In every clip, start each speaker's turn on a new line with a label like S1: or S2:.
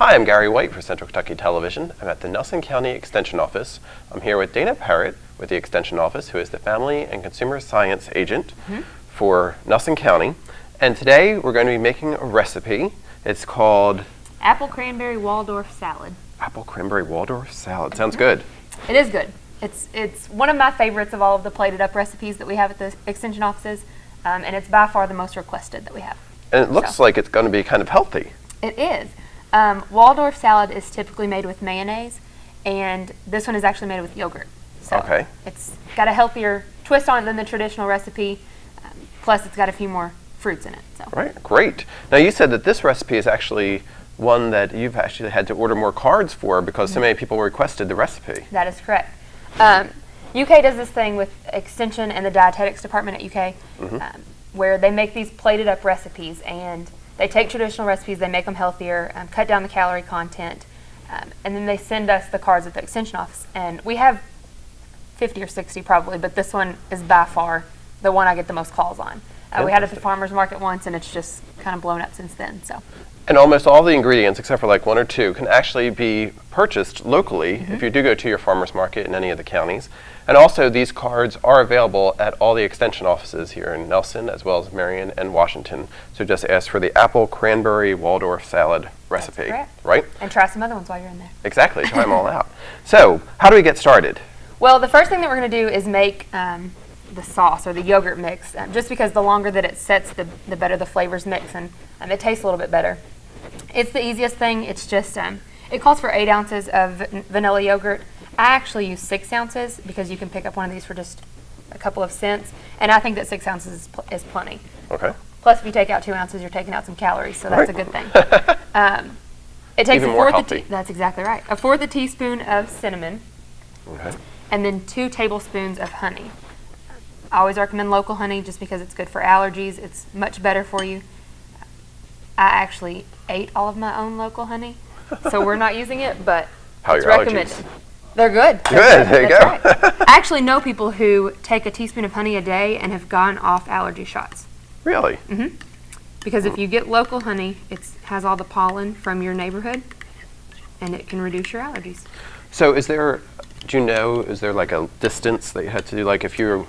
S1: Hi, I'm Gary White for Central Kentucky Television. I'm at the Nelson County Extension Office. I'm here with Dana Parrott with the Extension Office, who is the Family and Consumer Science Agent for Nelson County. And today we're going to be making a recipe. It's called
S2: Apple Cranberry Waldorf Salad.
S1: Apple Cranberry Waldorf Salad. Sounds good.
S2: It is good. It's one of my favorites of all of the plated up recipes that we have at the Extension offices, and it's by far the most requested that we have.
S1: And it looks like it's going to be kind of healthy.
S2: It is. Waldorf salad is typically made with mayonnaise, and this one is actually made with yogurt. So
S1: Okay.
S2: It's got a healthier twist on it than the traditional recipe, plus it's got a few more fruits in it. So.
S1: Right, great. Now you said that this recipe is actually one that you've actually had to order more cards for because so many people requested the recipe.
S2: That is correct. UK does this thing with Extension and the dietetics department at UK, where they make these plated up recipes, and they take traditional recipes, they make them healthier, cut down the calorie content, and then they send us the cards at the Extension office. And we have 50 or 60 probably, but this one is by far the one I get the most calls on. We had it at the farmer's market once, and it's just kind of blown up since then. So.
S1: And almost all the ingredients, except for like one or two, can actually be purchased locally if you do go to your farmer's market in any of the counties. And also these cards are available at all the Extension offices here in Nelson, as well as Marion and Washington. So just ask for the Apple Cranberry Waldorf Salad recipe, right?
S2: And try some other ones while you're in there.
S1: Exactly, try them all out. So how do we get started?
S2: Well, the first thing that we're going to do is make the sauce or the yogurt mix, just because the longer that it sets, the better the flavors mix, and it tastes a little bit better. It's the easiest thing. It's just, it calls for 8 ounces of vanilla yogurt. I actually use 6 ounces because you can pick up one of these for just a couple of cents, and I think that 6 ounces is plenty.
S1: Okay.
S2: Plus, if you take out 2 ounces, you're taking out some calories, so that's a good thing. It takes
S1: Even
S2: a
S1: more
S2: fourth
S1: healthy.
S2: that's exactly right. A fourth a teaspoon of cinnamon,
S1: Okay.
S2: and then 2 tablespoons of honey. I always recommend local honey just because it's good for allergies. It's much better for you. I actually ate all of my own local honey, so we're not using it, but
S1: How are
S2: it's
S1: your
S2: recommended.
S1: allergies?
S2: They're good.
S1: Good, there you go.
S2: That's right. I actually know people who take a teaspoon of honey a day and have gone off allergy shots.
S1: Really?
S2: Because if you get local honey, it has all the pollen from your neighborhood, and it can reduce your allergies.
S1: So is there like a distance that you had to do? Like if you're,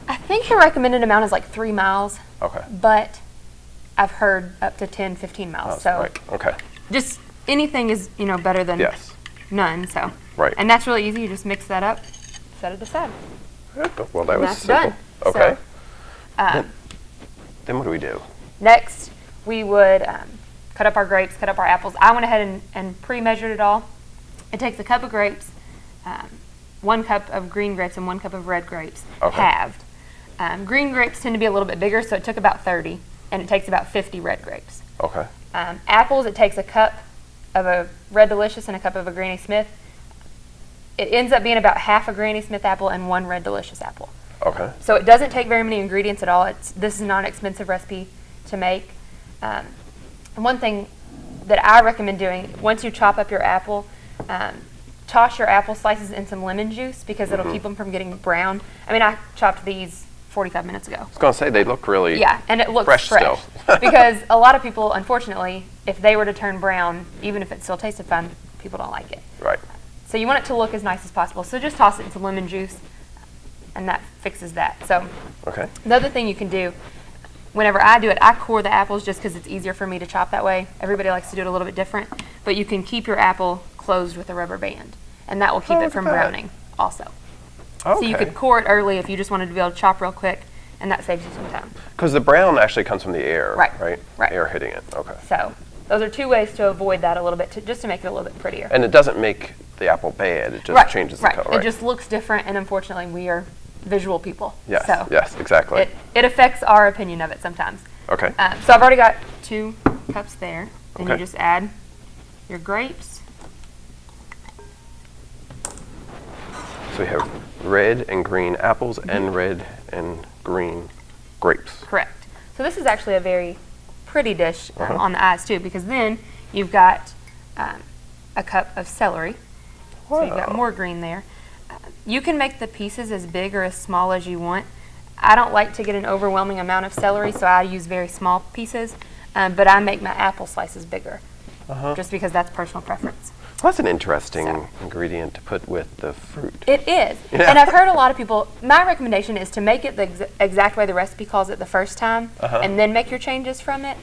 S2: I think the recommended amount is like 3 miles,
S1: okay.
S2: but I've heard up to 10, 15 miles. So
S1: Right, okay.
S2: just anything is, better than
S1: Yes.
S2: none. So.
S1: Right.
S2: And that's really easy. You just mix that up, set it aside.
S1: Well, that was
S2: That's
S1: simple.
S2: done.
S1: Okay.
S2: So,
S1: Then what do we do?
S2: next, we would cut up our grapes, cut up our apples. I went ahead and pre-measured it all. It takes a cup of grapes, 1 cup of green grapes, and 1 cup of red grapes,
S1: Okay.
S2: halved. Green grapes tend to be a little bit bigger, so it took about 30, and it takes about 50 red grapes.
S1: Okay.
S2: Apples, it takes a cup of a Red Delicious and a cup of a Granny Smith. It ends up being about half a Granny Smith apple and 1 Red Delicious apple.
S1: Okay.
S2: So it doesn't take very many ingredients at all. This is not an expensive recipe to make. And one thing that I recommend doing, once you chop up your apple, toss your apple slices in some lemon juice because it'll keep them from getting brown. I mean, I chopped these 45 minutes ago.
S1: I was going to say, they look really
S2: Yeah, and it looks
S1: fresh still.
S2: because a lot of people, unfortunately, if they were to turn brown, even if it still tasted fine, people don't like it.
S1: Right.
S2: So you want it to look as nice as possible. So just toss it in some lemon juice, and that fixes that. So
S1: Okay.
S2: the other thing you can do, whenever I do it, I core the apples just because it's easier for me to chop that way. Everybody likes to do it a little bit different, but you can keep your apple closed with a rubber band, and that will keep
S1: Oh,
S2: it
S1: look
S2: from
S1: at that.
S2: browning also.
S1: Okay.
S2: So you could core it early if you just wanted to be able to chop real quick, and that saves you some time.
S1: Because the brown actually comes from the air,
S2: Right,
S1: right?
S2: right.
S1: Air hitting it. Okay.
S2: So those are 2 ways to avoid that a little bit, just to make it a little bit prettier.
S1: And it doesn't make the apple bad. It just changes the
S2: right.
S1: color.
S2: It just looks different, and unfortunately, we are visual people.
S1: Yes.
S2: So
S1: Yes. Exactly.
S2: it affects our opinion of it sometimes.
S1: Okay.
S2: So I've already got 2 cups there. Then you
S1: Okay.
S2: just add your grapes.
S1: So we have red and green apples and red and green grapes.
S2: Correct. So this is actually a very pretty dish on the eyes too, because then you've got a cup of celery. So you've got
S1: Wow.
S2: more green there. You can make the pieces as big or as small as you want. I don't like to get an overwhelming amount of celery, so I use very small pieces, but I make my apple slices bigger. just because that's personal preference.
S1: Well, that's an interesting
S2: So.
S1: ingredient to put with the fruit.
S2: It is.
S1: Yeah.
S2: And I've heard a lot of people, my recommendation is to make it the exact way the recipe calls it the first time, and then make your changes from it.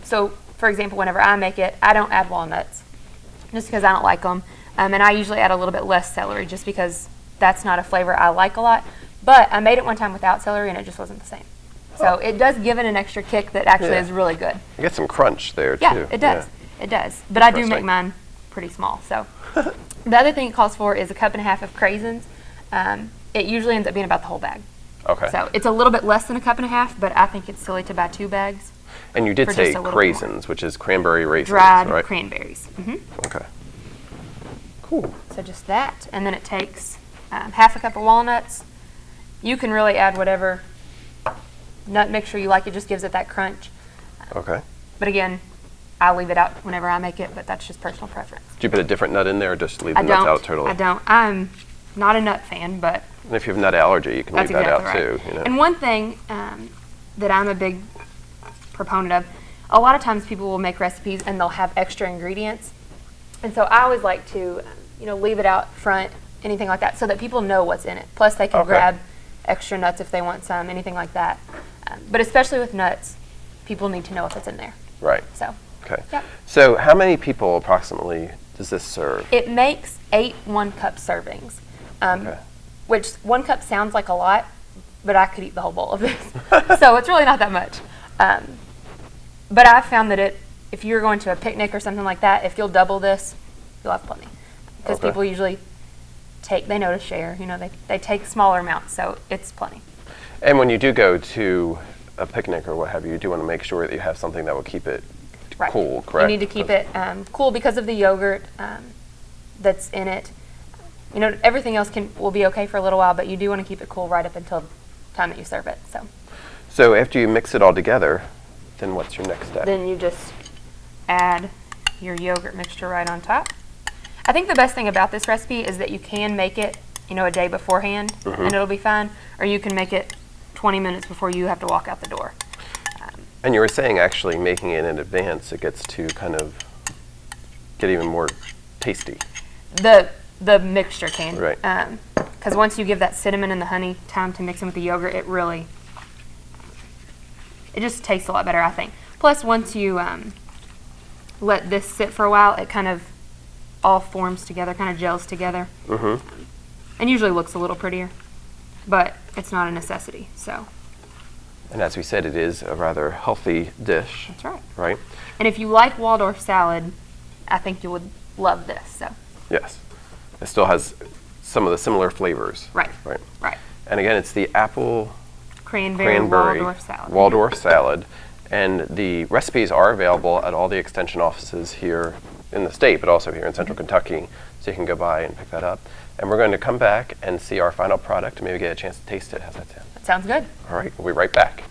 S2: So, for example, whenever I make it, I don't add walnuts, just because I don't like them. And I usually add a little bit less celery, just because that's not a flavor I like a lot. But I made it one time without celery, and it just wasn't the same. So it does give it an extra kick that actually
S1: Yeah.
S2: is really good.
S1: You get some crunch there,
S2: Yeah,
S1: too.
S2: it does. It does. But I do make
S1: Interesting.
S2: mine pretty small. So the other thing it calls for is a cup and a half of craisins. It usually ends up being about the whole bag.
S1: Okay.
S2: So it's a little bit less than a cup and a half, but I think it's silly to buy 2 bags.
S1: And you did
S2: for
S1: say
S2: just a little bit more.
S1: craisins, which is cranberry raisins,
S2: Dried
S1: right?
S2: cranberries.
S1: Okay. Cool.
S2: So just that. And then it takes half a cup of walnuts. You can really add whatever nut mixture you like. It just gives it that crunch.
S1: Okay.
S2: But again, I leave it out whenever I make it, but that's just personal preference.
S1: Do you put a different nut in there or just leave the
S2: I
S1: nuts
S2: don't.
S1: out totally?
S2: I don't. I'm not a nut fan, but
S1: And if you have nut allergy, you can
S2: that's
S1: leave that out
S2: exactly right.
S1: too. You know?
S2: And one thing that I'm a big proponent of, a lot of times people will make recipes and they'll have extra ingredients. And so I always like to, leave it out front, anything like that, so that people know what's in it. Plus they can
S1: Okay.
S2: grab extra nuts if they want some, anything like that. But especially with nuts, people need to know what's in there.
S1: Right.
S2: So
S1: Okay.
S2: Yep.
S1: So how many people approximately does this serve?
S2: it makes 8 1-cup servings,
S1: Okay.
S2: which 1 cup sounds like a lot, but I could eat the whole bowl of this. So it's really not that much. But I've found that if you're going to a picnic or something like that, if you'll double this, you'll have plenty. Because
S1: Okay.
S2: people usually they know to share, they take smaller amounts, so it's plenty.
S1: And when you do go to a picnic or what have you, you do want to make sure that you have something that will keep it
S2: Right.
S1: cool, correct?
S2: You need to keep it cool because of the yogurt that's in it. Everything else will be okay for a little while, but you do want to keep it cool right up until the time that you serve it.
S1: So after you mix it all together, then what's your next step?
S2: Then you just add your yogurt mixture right on top. I think the best thing about this recipe is that you can make it, a day beforehand, and it'll be fine, or you can make it 20 minutes before you have to walk out the door.
S1: And you were saying actually making it in advance, it gets to kind of get even more tasty.
S2: The mixture can,
S1: Right.
S2: Because once you give that cinnamon and the honey time to mix in with the yogurt, it just tastes a lot better, I think. Plus, once you let this sit for a while, it kind of all forms together, kind of gels together, and usually looks a little prettier. But it's not a necessity, so
S1: And as we said, it is a rather healthy dish,
S2: that's right.
S1: right?
S2: And if you like Waldorf salad, I think you would love this. So
S1: Yes. It still has some of the similar flavors.
S2: right,
S1: Right.
S2: right.
S1: And again, it's the apple
S2: Cranberry Waldorf salad.
S1: Waldorf salad. And the recipes are available at all the extension offices here in the state, but also here in Central Kentucky, so you can go by and pick that up. And we're going to come back and see our final product and maybe get a chance to taste it. How's that sound?
S2: That sounds good.
S1: All right, we'll be right back.